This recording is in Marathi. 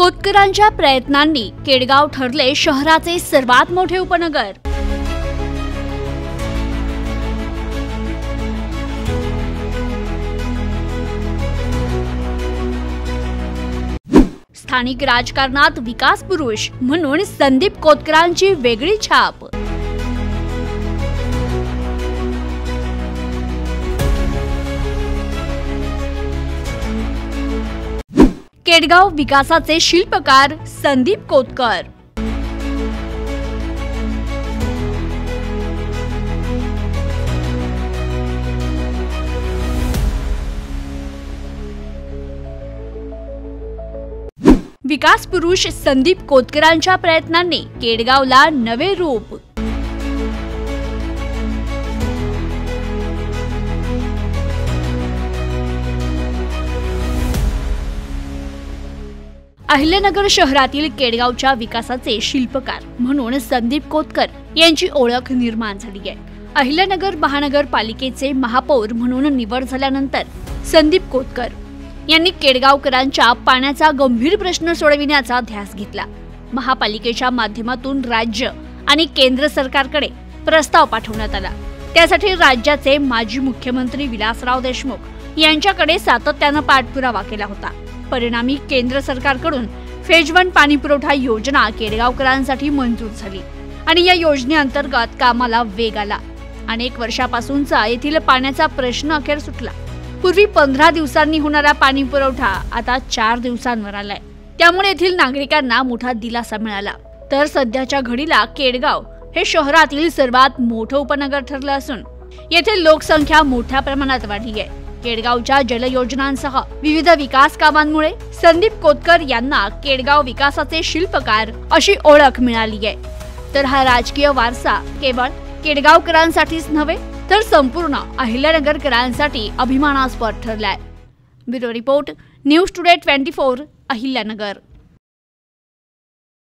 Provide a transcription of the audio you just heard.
कोतकरांच्या प्रयत्नांनी केडगाव ठरले शहराचे सर्वात मोठे उपनगर। स्थानिक राजकारणात विकास पुरुष म्हणून संदीप कोतकरांची वेगळी छाप। केडगाव विकासाचे शिल्पकार संदीप कोतकर। विकास पुरुष संदीप कोतकरांच्या प्रयत्नांनी केडगावला नवे रूप। अहिल्यानगर शहरातील केडगावच्या विकासाचे शिल्पकार म्हणून संदीप कोतकर यांची ओळख निर्माण झाली आहे। अहिल्यानगर महानगरपालिकेचे महापौर म्हणून निवड झाल्यानंतर संदीप कोतकर यांनी केडगावकरांच्या पाण्याचा गंभीर प्रश्न सोडविण्याचा ध्यास घेतला। महापालिकेच्या माध्यमातून राज्य आणि केंद्र सरकारकडे प्रस्ताव पाठवण्यात आला। त्यासाठी राज्याचे माजी मुख्यमंत्री विलासराव देशमुख यांच्याकडे सातत्याने पाठपुरावा केला होता। परिणामी केंद्र सरकारकडून फेज 1 पाणी पुरवठा योजना केडगावकरांसाठी मंजूर झाली आणि या योजनेअंतर्गत कामाला वेग आला। अनेक वर्षापासूनचा येथील पाण्याचा प्रश्न अखेर सुटला। पूर्वी 15 दिवसांनी होणारा पाणी पुरवठा आता 4 दिवसांवर आलाय। त्यामुळे येथील नागरिकांना मोठा दिलासा मिळाला। तर सध्याच्या घडीला केडगाव हे शहरातील सर्वात मोठे उपनगर ठरले असून येथे लोकसंख्या मोठ्या प्रमाणात वाढली आहे। केडगावच्या जलयोजनांसह विविध विकास कामांमुळे संदीप कोतकर यांना केडगाव विकासाचे शिल्पकार अशी ओळख मिळाली आहे। तर हा राजकीय वारसा केवळ केडगावकरांसाठीच नव्हे तर संपूर्ण अहिल्यानगरकरांसाठी अभिमानास्पद ठरलाय। Bureau report, news today 24, Ahilyanagar.